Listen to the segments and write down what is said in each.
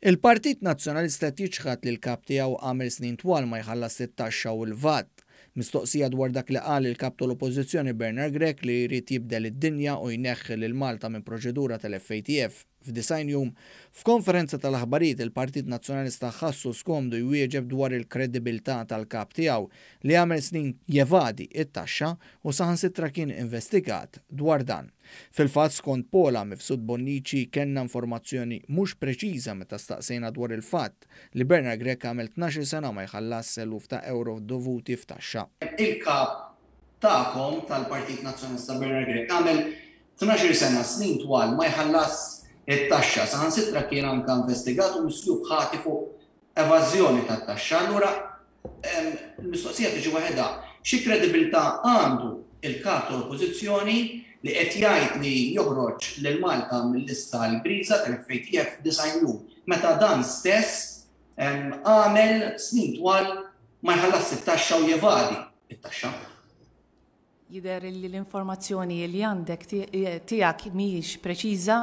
Il-Partit Nazzjonalista jiġħad li l-kap tiegħu għamel snin twal ma jħallas it-taxxa u l-VAT. Mistoqsija dwar dak li qal il-kap tal-Oppożizzjoni Bernard Grech li jrid jibdel id-dinja u jneħħi lil Malta minn proċedura tal-FATF f'9 jum. F'konferenza tal-aħbarijiet il-Partit Nazzjonalista ħassu skomdu jwieġeb dwar il-kredibilità tal-kap tiegħu li għamel snin jevadi it-taxxa u saħansitra kien investigat dwar dan. Fil-fatt skont Pola Mifsud Bonnici kellna informazzjoni mhux preċiża meta staqsejna dwar il-fatt li Bernard Grech għamel 12 sena ma jħallas eluf ta' euro dovuti f'taxxa. Il-kap tagħkom tal-Partit Nazzjonalista Bernard Grech għamel 12 sena snin twal ma jħallas it-taxxa, saħansitra kien anke investigat u mislub ħati fuq evażjoni tat-taxxa. Allura l-mistoqsija tiġi waħedha xi kredibilità għandu il-kap tal-Oppożizzjoni li qed jgħid li joħroġ lil Malta mill-lista l-griża tal-FATF f'9 jum meta dan stess għamel snin twal ma jħallas it-taxxa u jevadi it-taxxa. Jidher li l-informazzjoni li għandek tiegħek mhijiex preċiża.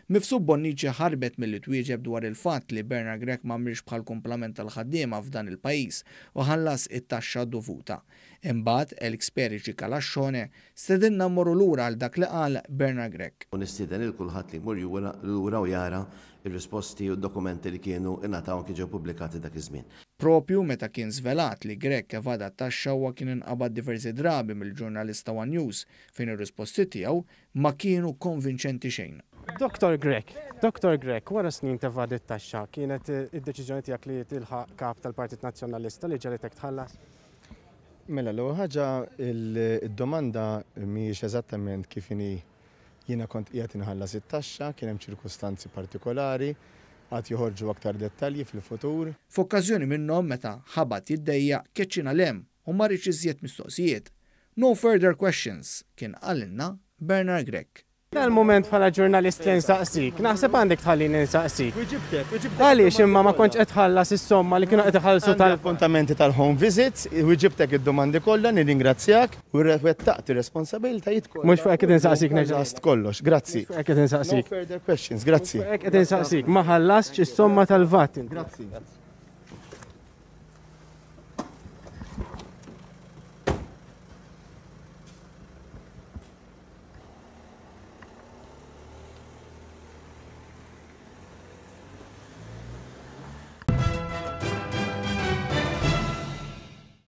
Mifsud Bonnici ħarbet milli twieġeb dwar il-fatt li Bernard Grech m'għamilx bħal kumplament tal-ħaddiema f'dan il-pajjiż u ħallas it-taxxa dovuta. Imbagħad l-eksperiċi Kalaxxone stedinna mmorru lura għal dak li qal Bernard Grech. Nistieden il kulħadd li jmur lura u jara ir-risposti u d-dokumenti li kienu ingħataw anke ġew pubblikati dak iż-żmien. Propju meta kien żvelat li Grech evada t-taxxa huwa kien inqabad diversi drabi mill-ġurnalista One News fejn ir-risposti tiegħu ma kienu konvinċenti xejn. Dr. Grech, wara snin tevadi t-taxxa, kienet id-deċiżjoni tiegħek li tilħaq kap tal-Partit Nazzjonalista li ġalitek tħallas? Mela l-ewwel ħaġa id-domanda mhijiex eżattament kif inhi jiena kont qiegħed inħallas it-taxxa, kien hemm ċirkustanzi partikolari, għad joħorġu aktar dettalji fil-futur. F'okkażjoni minnhom meta ħabat jiddejja keċċina lem u ma rridx iżjed mistoqsijiet. No further questions, kien qalilna Bernard Grech. Dal-moment bħala ġurnalist li nsaqsik, naħseb għandek tħallini nsaqsik. Għaliex imma ma kontx qed tħallas is-somma li kienu qed iħallsu tal-appuntamenti tal-home visits, wieġibtek id-domandi kollha, nirringrazzjak u rwettaqt ir-responsabbiltajiet kollha. Mhux fuq qed insaqsik nerġa'. Kollox, grazzi. Qed insaqsik. No further questions, grazzi. Qed insaqsik, ma ħallasx is-somma tal-VAT. Grazzi.